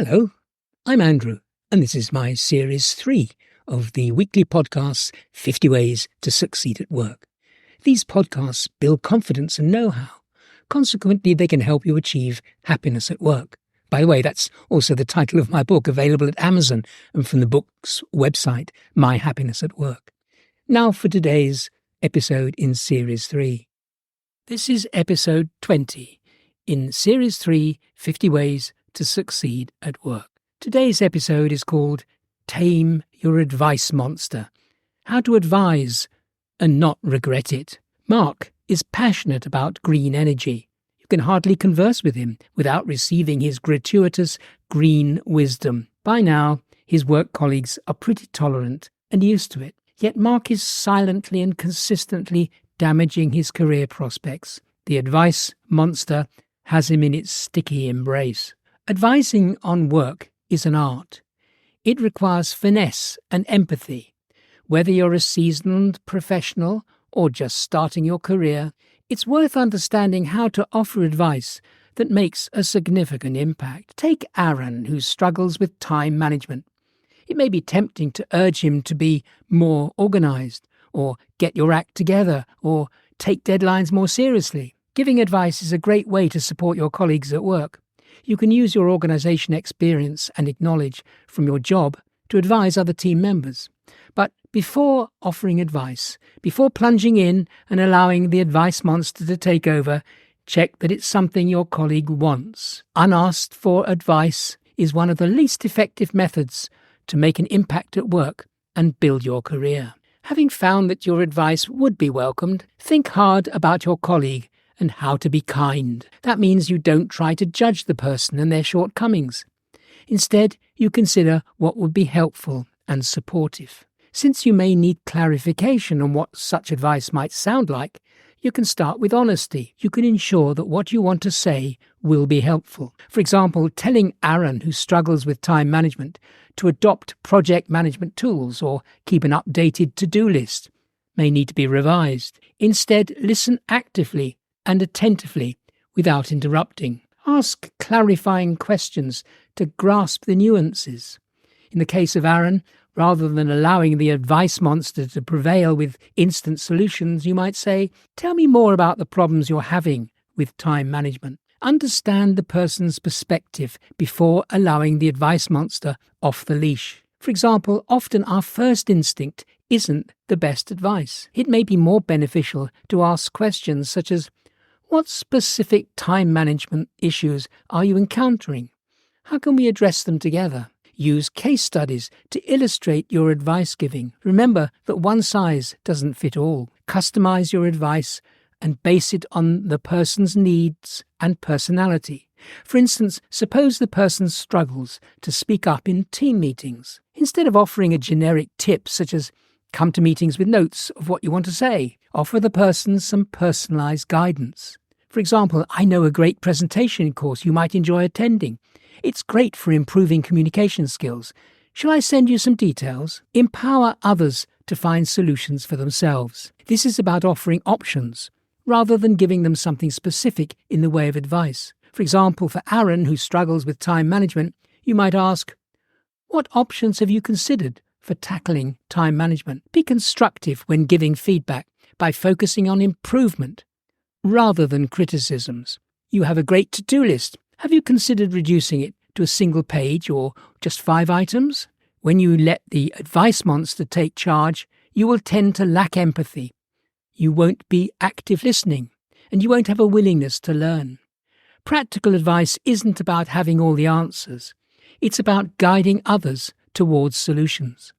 Hello, I'm Andrew, and this is my Series 3 of the weekly podcasts 50 Ways to Succeed at Work. These podcasts build confidence and know-how. Consequently, they can help you achieve happiness at work. By the way, that's also the title of my book, available at Amazon and from the book's website, My Happiness at Work. Now for today's episode in Series 3. This is episode 20 in Series 3, 50 Ways to Succeed at Work. Today's episode is called Tame Your Advice Monster, How to Advise and Not Regret It. Mark is passionate about green energy. You can hardly converse with him without receiving his gratuitous green wisdom. By now, his work colleagues are pretty tolerant and used to it. Yet Mark is silently and consistently damaging his career prospects. The advice monster has him in its sticky embrace. Advising on work is an art. It requires finesse and empathy. Whether you're a seasoned professional or just starting your career, it's worth understanding how to offer advice that makes a significant impact. Take Aaron, who struggles with time management. It may be tempting to urge him to be more organized, or get your act together, or take deadlines more seriously. Giving advice is a great way to support your colleagues at work. You can use your organization experience and knowledge from your job to advise other team members. But before offering advice, before plunging in and allowing the advice monster to take over, check that it's something your colleague wants. Unasked for advice is one of the least effective methods to make an impact at work and build your career. Having found that your advice would be welcomed, think hard about your colleague and how to be kind. That means you don't try to judge the person and their shortcomings. Instead, you consider what would be helpful and supportive. Since you may need clarification on what such advice might sound like, you can start with honesty. You can ensure that what you want to say will be helpful. For example, telling Aaron, who struggles with time management, to adopt project management tools or keep an updated to-do list may need to be revised. Instead, listen actively and attentively without interrupting. Ask clarifying questions to grasp the nuances. In the case of Aaron, rather than allowing the advice monster to prevail with instant solutions, you might say, "Tell me more about the problems you're having with time management." Understand the person's perspective before allowing the advice monster off the leash. For example, often our first instinct isn't the best advice. It may be more beneficial to ask questions such as, what specific time management issues are you encountering? How can we address them together? Use case studies to illustrate your advice giving. Remember that one size doesn't fit all. Customize your advice and base it on the person's needs and personality. For instance, suppose the person struggles to speak up in team meetings. Instead of offering a generic tip such as, come to meetings with notes of what you want to say, offer the person some personalized guidance. For example, I know a great presentation course you might enjoy attending. It's great for improving communication skills. Shall I send you some details? Empower others to find solutions for themselves. This is about offering options, rather than giving them something specific in the way of advice. For example, for Aaron, who struggles with time management, you might ask, what options have you considered for tackling time management? Be constructive when giving feedback by focusing on improvement rather than criticisms. You have a great to-do list. Have you considered reducing it to a single page or just 5 items? When you let the advice monster take charge, you will tend to lack empathy. You won't be active listening, and you won't have a willingness to learn. Practical advice isn't about having all the answers. It's about guiding others towards solutions.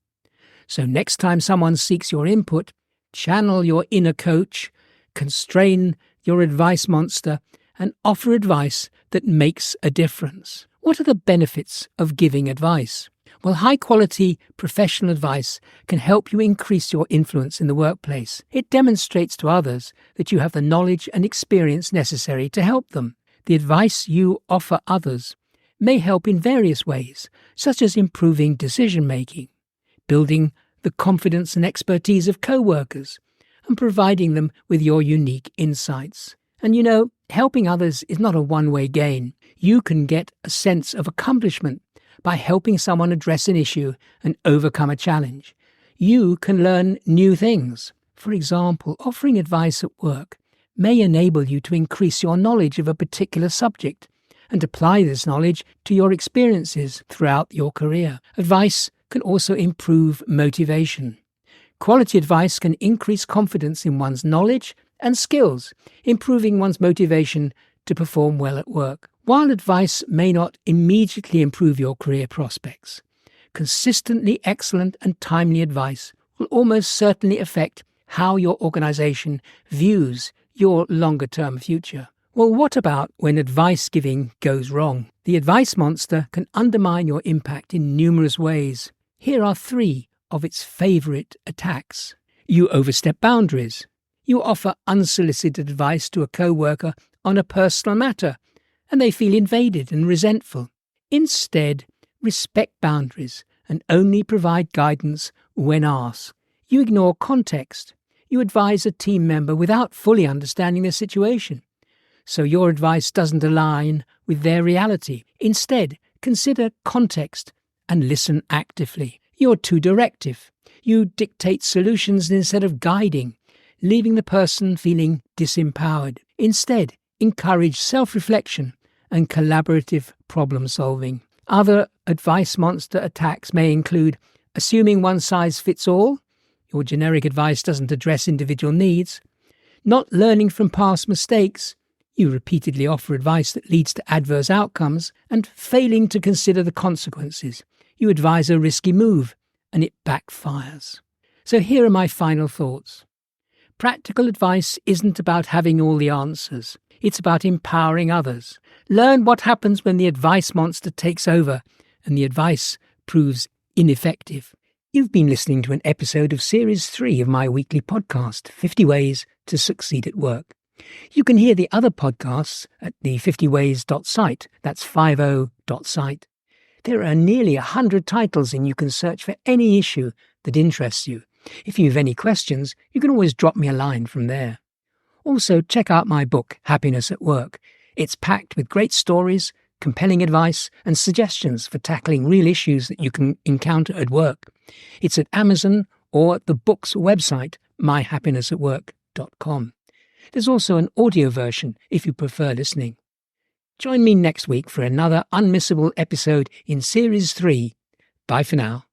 So next time someone seeks your input, channel your inner coach, constrain your advice monster, and offer advice that makes a difference. What are the benefits of giving advice? Well, high-quality professional advice can help you increase your influence in the workplace. It demonstrates to others that you have the knowledge and experience necessary to help them. The advice you offer others may help in various ways, such as improving decision-making, building the confidence and expertise of co-workers, and providing them with your unique insights. And helping others is not a one-way gain. You can get a sense of accomplishment by helping someone address an issue and overcome a challenge, you can learn new things. For example, offering advice at work may enable you to increase your knowledge of a particular subject and apply this knowledge to your experiences throughout your career. Advice can also improve motivation. Quality advice can increase confidence in one's knowledge and skills, improving one's motivation to perform well at work. While advice may not immediately improve your career prospects, consistently excellent and timely advice will almost certainly affect how your organization views your longer-term future. Well, what about when advice giving goes wrong? The advice monster can undermine your impact in numerous ways. Here are 3 of its favorite attacks. You overstep boundaries. You offer unsolicited advice to a co-worker on a personal matter, and they feel invaded and resentful. Instead, respect boundaries and only provide guidance when asked. You ignore context. You advise a team member without fully understanding their situation, so your advice doesn't align with their reality. Instead, consider context and listen actively. You're too directive. You dictate solutions instead of guiding, leaving the person feeling disempowered. Instead, encourage self-reflection and collaborative problem-solving. Other advice monster attacks may include assuming one size fits all. Your generic advice doesn't address individual needs. Not learning from past mistakes. You repeatedly offer advice that leads to adverse outcomes, and failing to consider the consequences. You advise a risky move, and it backfires. So here are my final thoughts. Practical advice isn't about having all the answers. It's about empowering others. Learn what happens when the advice monster takes over and the advice proves ineffective. You've been listening to an episode of Series 3 of my weekly podcast, 50 Ways to Succeed at Work. You can hear the other podcasts at the 50ways.site. That's 50.site. There are nearly 100 titles, and you can search for any issue that interests you. If you have any questions, you can always drop me a line from there. Also, check out my book, Happiness at Work. It's packed with great stories, compelling advice, and suggestions for tackling real issues that you can encounter at work. It's at Amazon or at the book's website, myhappinessatwork.com. There's also an audio version if you prefer listening. Join me next week for another unmissable episode in Series 3. Bye for now.